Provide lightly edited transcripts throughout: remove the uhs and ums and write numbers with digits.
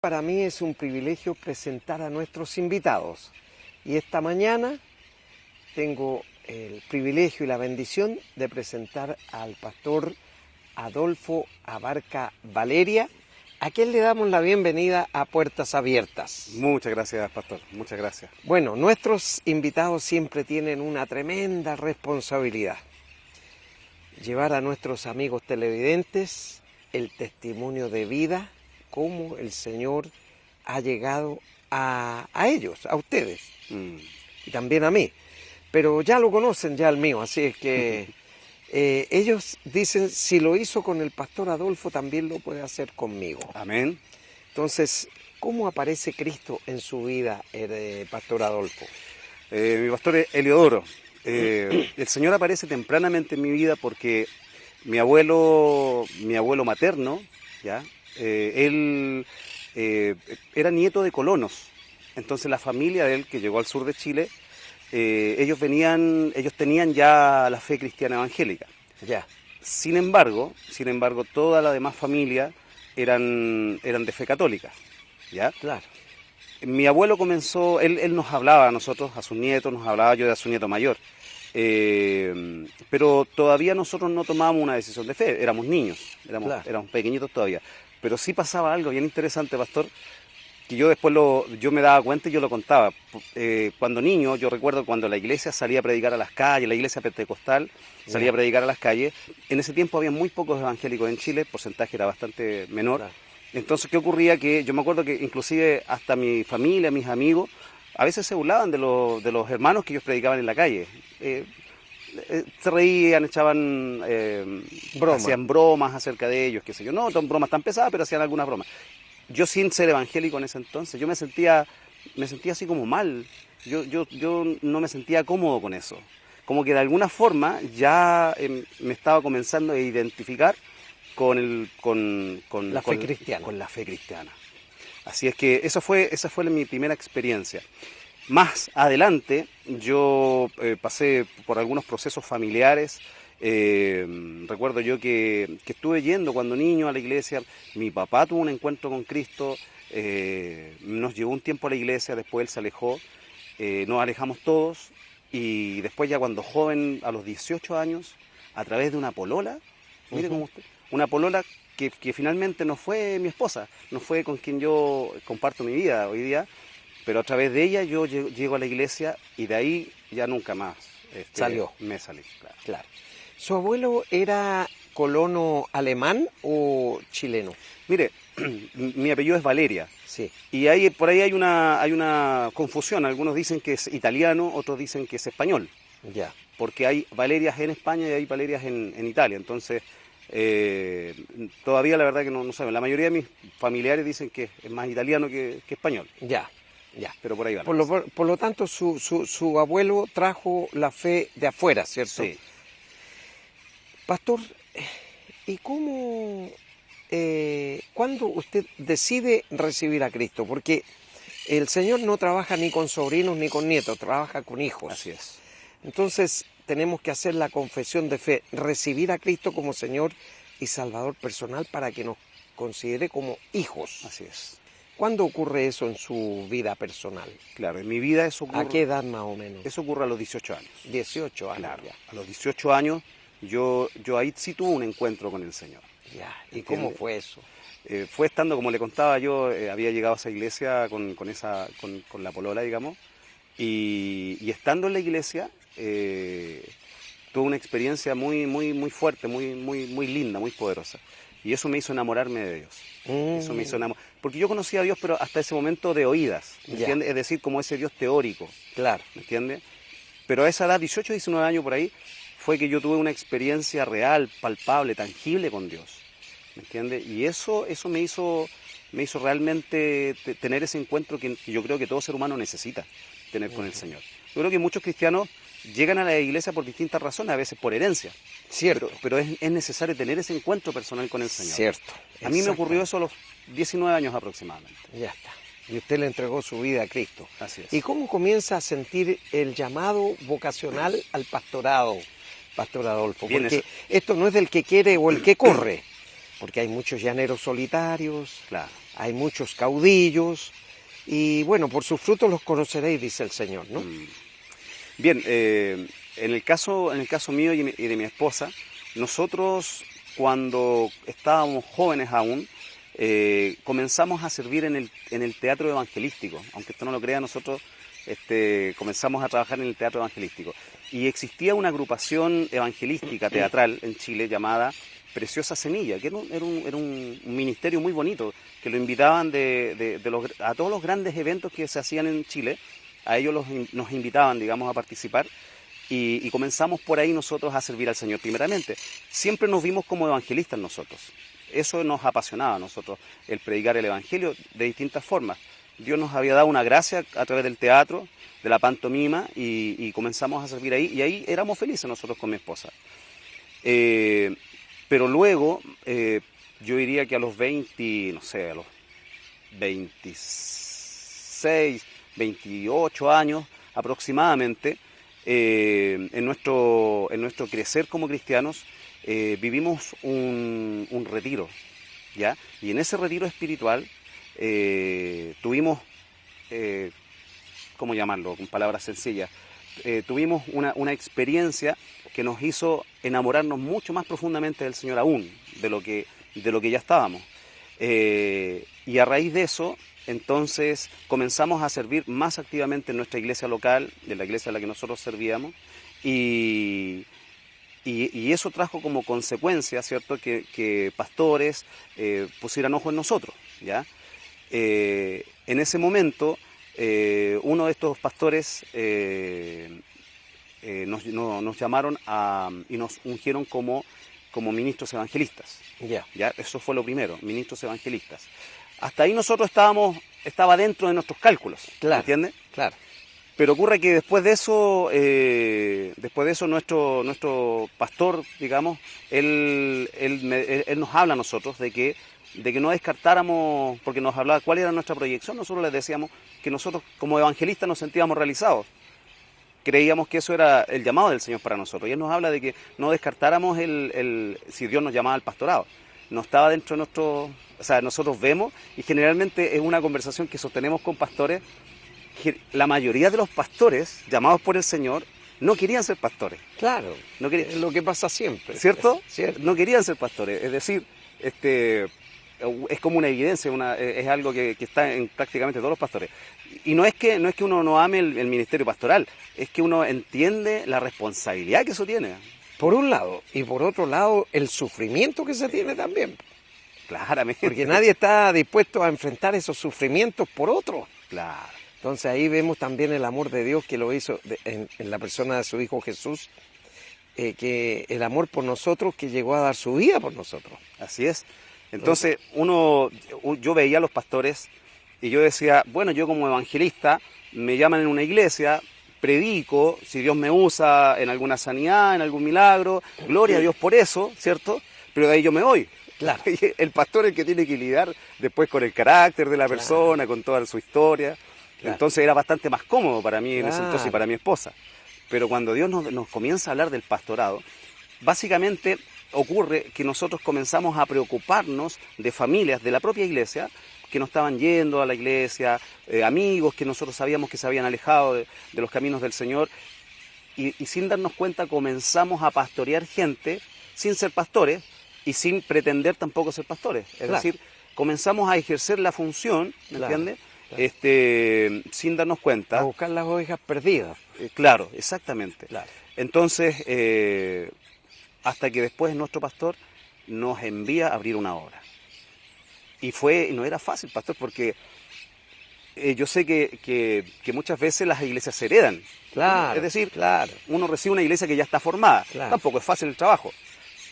Para mí es un privilegio presentar a nuestros invitados y esta mañana tengo el privilegio y la bendición de presentar al pastor Adolfo Abarca Valeria, a quien le damos la bienvenida a Puertas Abiertas. Muchas gracias, pastor, muchas gracias. Bueno, nuestros invitados siempre tienen una tremenda responsabilidad: llevar a nuestros amigos televidentes el testimonio de vida, cómo el Señor ha llegado a ellos, a ustedes, y también a mí. Pero ya lo conocen, ya el mío, así es que ellos dicen, si lo hizo con el pastor Adolfo, también lo puede hacer conmigo. Amén. Entonces, ¿cómo aparece Cristo en su vida, pastor Adolfo? Mi pastor es Eliodoro. El Señor aparece tempranamente en mi vida porque mi abuelo materno, ¿ya? Él era nieto de colonos. Entonces la familia de él, que llegó al sur de Chile, ellos tenían ya la fe cristiana evangélica. Ya. Sin embargo, toda la demás familia eran de fe católica, ¿ya? Claro. Mi abuelo comenzó, él nos hablaba a nosotros, a sus nietos, nos hablaba, yo de su nieto mayor. Pero todavía nosotros no tomábamos una decisión de fe, éramos niños, éramos pequeñitos todavía. Pero sí pasaba algo bien interesante, pastor, que yo después yo me daba cuenta y yo lo contaba. Cuando niño, yo recuerdo cuando la iglesia salía a predicar a las calles, la iglesia pentecostal salía a predicar a las calles. En ese tiempo había muy pocos evangélicos en Chile, el porcentaje era bastante menor. Claro. Entonces, ¿qué ocurría? Que yo me acuerdo que inclusive hasta mi familia, mis amigos, a veces se burlaban de los hermanos que ellos predicaban en la calle. Se reían, echaban hacían bromas acerca de ellos, qué sé yo. No son bromas tan pesadas, pero hacían algunas bromas. Yo, sin ser evangélico en ese entonces, yo me sentía así como mal. Yo no me sentía cómodo con eso. Como que de alguna forma ya me estaba comenzando a identificar con la fe cristiana. Con la fe cristiana. Así es que esa fue mi primera experiencia. Más adelante yo pasé por algunos procesos familiares. Recuerdo yo que estuve yendo cuando niño a la iglesia. Mi papá tuvo un encuentro con Cristo, nos llevó un tiempo a la iglesia, después él se alejó, nos alejamos todos y después ya cuando joven, a los 18 años, a través de una polola, mire cómo usted, una polola que finalmente no fue mi esposa, no fue con quien yo comparto mi vida hoy día, pero a través de ella yo llego a la iglesia y de ahí ya nunca más me salí. Claro. ¿Su abuelo era colono alemán o chileno? Mire, mi apellido es Valeria. Sí. Y por ahí hay una confusión. Algunos dicen que es italiano, otros dicen que es español. Ya. Porque hay Valerias en España y hay Valerias en Italia. Entonces, todavía la verdad que no saben. La mayoría de mis familiares dicen que es más italiano que español. Ya. Pero por ahí va. Por lo tanto, su abuelo trajo la fe de afuera, ¿cierto? Sí. Pastor, ¿y cuándo usted decide recibir a Cristo? Porque el Señor no trabaja ni con sobrinos ni con nietos, trabaja con hijos. Así es. Entonces tenemos que hacer la confesión de fe, recibir a Cristo como Señor y Salvador personal para que nos considere como hijos. Así es. ¿Cuándo ocurre eso en su vida personal? Claro, en mi vida eso ocurre... ¿A qué edad más o menos? Eso ocurre a los 18 años. 18 años. Claro, a los 18 años yo ahí sí tuve un encuentro con el Señor. Ya. ¿Y cómo fue eso? Fue estando, como le contaba yo, había llegado a esa iglesia con la polola, digamos, y estando en la iglesia tuve una experiencia muy, muy, muy fuerte, muy, muy, muy linda, muy poderosa. Y eso me hizo enamorarme de Dios. Eso me hizo porque yo conocía a Dios, pero hasta ese momento de oídas, ¿me entiendes? Es decir, como ese Dios teórico. Claro. ¿Me entiendes? Pero a esa edad, 18, 19 años por ahí, fue que yo tuve una experiencia real, palpable, tangible con Dios. ¿Me entiendes? Y eso me hizo realmente tener ese encuentro que yo creo que todo ser humano necesita tener con el Señor. Yo creo que muchos cristianos llegan a la iglesia por distintas razones, a veces por herencia. Cierto. Pero es necesario tener ese encuentro personal con el Señor. Cierto. A mí me ocurrió eso a los 19 años aproximadamente. Ya está. Y usted le entregó su vida a Cristo. Así es. ¿Y cómo comienza a sentir el llamado vocacional al pastorado, Pastor Adolfo? Bien, porque eso. esto no es del que quiere o el que corre, porque hay muchos llaneros solitarios, Claro. hay muchos caudillos, y bueno, por sus frutos los conoceréis, dice el Señor, ¿no? Bien, en el caso mío y de mi esposa, nosotros cuando estábamos jóvenes aún, comenzamos a servir en el teatro evangelístico. Aunque esto no lo crea, nosotros comenzamos a trabajar en el teatro evangelístico. Y existía una agrupación evangelística teatral en Chile llamada Preciosa Semilla, que era un ministerio muy bonito, que lo invitaban a todos los grandes eventos que se hacían en Chile. A ellos nos invitaban, digamos, a participar, y comenzamos por ahí nosotros a servir al Señor primeramente. Siempre nos vimos como evangelistas nosotros. Eso nos apasionaba a nosotros, el predicar el Evangelio de distintas formas. Dios nos había dado una gracia a través del teatro, de la pantomima, y comenzamos a servir ahí, y ahí éramos felices nosotros con mi esposa. Pero luego, yo diría que a los 20, no sé, a los 26, 28 años aproximadamente, en nuestro crecer como cristianos, vivimos un retiro, ¿ya? Y en ese retiro espiritual tuvimos, ¿cómo llamarlo? Con palabras sencillas, tuvimos una experiencia que nos hizo enamorarnos mucho más profundamente del Señor aún, de lo que ya estábamos. Y a raíz de eso, entonces comenzamos a servir más activamente en nuestra iglesia local, de la iglesia a la que nosotros servíamos, y eso trajo como consecuencia, ¿cierto?, que pastores pusieran ojo en nosotros, ¿ya? En ese momento, uno de estos pastores nos llamaron y nos ungieron como ministros evangelistas. ¿Ya? Eso fue lo primero, ministros evangelistas. Hasta ahí nosotros estaba dentro de nuestros cálculos, Claro, ¿entiendes? claro. Pero ocurre que después de eso nuestro pastor, digamos, él nos habla a nosotros de que no descartáramos, porque nos hablaba cuál era nuestra proyección. Nosotros les decíamos que nosotros como evangelistas nos sentíamos realizados. Creíamos que eso era el llamado del Señor para nosotros. Y Él nos habla de que no descartáramos si Dios nos llamaba al pastorado. No estaba dentro de nuestro... O sea, nosotros vemos, y generalmente es una conversación que sostenemos con pastores, que la mayoría de los pastores llamados por el Señor no querían ser pastores. Claro, No querían, es lo que pasa siempre. ¿cierto? ¿Cierto? No querían ser pastores. Es decir, es como una evidencia, es algo que está en prácticamente todos los pastores. Y no es que uno no ame el ministerio pastoral, es que uno entiende la responsabilidad que eso tiene. Por un lado, y por otro lado, el sufrimiento que se tiene también. Claramente. Porque nadie está dispuesto a enfrentar esos sufrimientos por otro. Claro. Entonces ahí vemos también el amor de Dios que lo hizo en la persona de su Hijo Jesús, que el amor por nosotros, que llegó a dar su vida por nosotros. Así es. Entonces yo veía a los pastores y yo decía, bueno, yo como evangelista me llaman en una iglesia, predico, si Dios me usa en alguna sanidad, en algún milagro, gloria a Dios por eso, ¿cierto? Pero de ahí yo me voy. Claro. El pastor es el que tiene que lidiar después con el carácter de la persona, con toda su historia. Claro. Entonces era bastante más cómodo para mí en ese entonces y para mi esposa. Pero cuando Dios nos comienza a hablar del pastorado, básicamente ocurre que nosotros comenzamos a preocuparnos de familias de la propia iglesia que no estaban yendo a la iglesia, amigos que nosotros sabíamos que se habían alejado de los caminos del Señor, y sin darnos cuenta comenzamos a pastorear gente sin ser pastores y sin pretender tampoco ser pastores. Es decir, comenzamos a ejercer la función, ¿me entiendes? Claro. Sin darnos cuenta. A buscar las ovejas perdidas. Claro, exactamente. Claro. Entonces, hasta que después nuestro pastor nos envía a abrir una obra. Y no era fácil, pastor, porque yo sé que muchas veces las iglesias se heredan. Claro. Es decir, claro, uno recibe una iglesia que ya está formada. Claro. Tampoco es fácil el trabajo.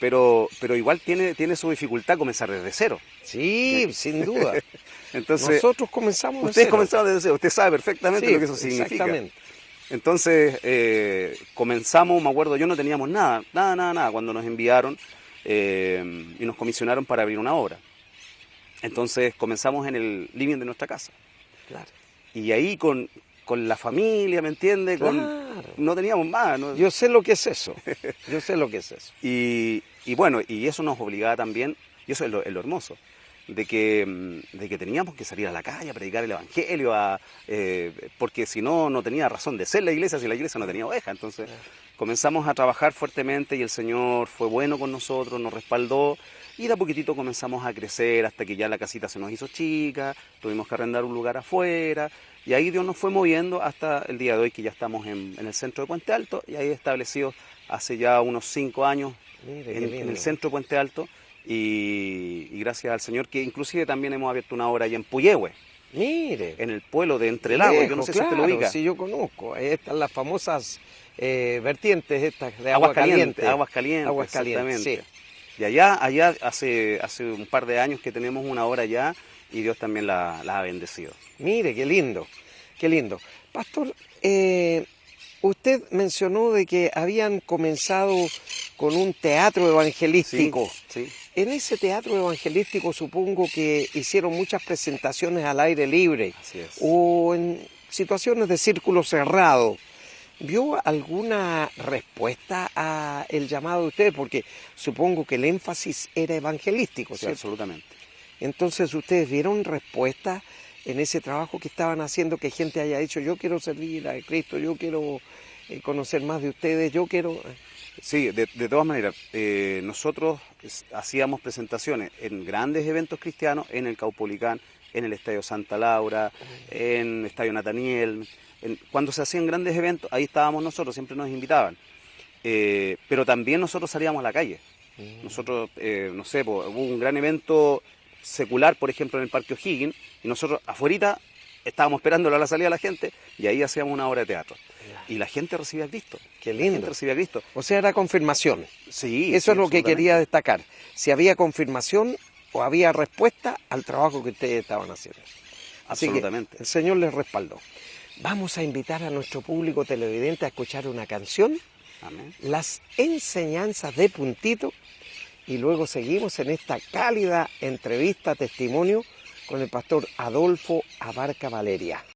Pero igual tiene su dificultad comenzar desde cero. Sí, sin duda. Entonces, nosotros comenzamos desde ustedes cero. comenzaron desde cero. Usted sabe perfectamente lo que eso significa. Exactamente. Entonces, comenzamos, me acuerdo, yo no teníamos nada, cuando nos enviaron y nos comisionaron para abrir una obra. Entonces, comenzamos en el living de nuestra casa. Claro. Y ahí con la familia, ¿me entiende? Claro. No teníamos más. ¿no? Yo sé lo que es eso. Yo sé lo que es eso. Y bueno, y eso nos obligaba también, y eso es lo hermoso, de que teníamos que salir a la calle a predicar el Evangelio, porque si no, no tenía razón de ser la iglesia si la iglesia no tenía oveja. Entonces comenzamos a trabajar fuertemente y el Señor fue bueno con nosotros, nos respaldó y de a poquitito comenzamos a crecer hasta que ya la casita se nos hizo chica, tuvimos que arrendar un lugar afuera y ahí Dios nos fue moviendo hasta el día de hoy que ya estamos en el centro de Puente Alto y ahí establecidos hace ya unos 5 años. Mire, En el centro de Puente Alto y gracias al Señor que inclusive también hemos abierto una obra allá en Puyehue, mire, en el pueblo de Entre Lagos, yo no sé si usted lo ubica. Sí, yo conozco, ahí están las famosas vertientes estas de agua caliente. Aguas calientes, exactamente. Sí. Y allá hace un par de años que tenemos una obra allá y Dios también la ha bendecido. Mire, qué lindo, qué lindo. Pastor, usted mencionó de que habían comenzado con un teatro evangelístico. Sí, sí. En ese teatro evangelístico supongo que hicieron muchas presentaciones al aire libre. Así es. O en situaciones de círculo cerrado. ¿Vio alguna respuesta a el llamado de ustedes? Porque supongo que el énfasis era evangelístico, Sí, ¿cierto? absolutamente. Entonces, ¿ustedes vieron respuesta en ese trabajo que estaban haciendo, que gente haya dicho, yo quiero servir a Cristo, yo quiero conocer más de ustedes, yo quiero... Sí, de todas maneras, nosotros hacíamos presentaciones en grandes eventos cristianos, en el Caupolicán, en el Estadio Santa Laura, en el Estadio Nataniel. Cuando se hacían grandes eventos, ahí estábamos nosotros, siempre nos invitaban. Pero también nosotros salíamos a la calle. Nosotros, no sé, hubo un gran evento secular, por ejemplo, en el Parque O'Higgins, y nosotros afuerita estábamos esperando a la salida de la gente, y ahí hacíamos una obra de teatro. Y la gente recibía a Cristo. Qué lindo. La gente recibía a Cristo. O sea, era confirmación. Sí. Eso sí, es lo que quería destacar. Si había confirmación o había respuesta al trabajo que ustedes estaban haciendo. Así absolutamente. que el Señor les respaldó. Vamos a invitar a nuestro público televidente a escuchar una canción, Amén. Las enseñanzas de Puntito, y luego seguimos en esta cálida entrevista, testimonio, con el pastor Adolfo Abarca Valeria.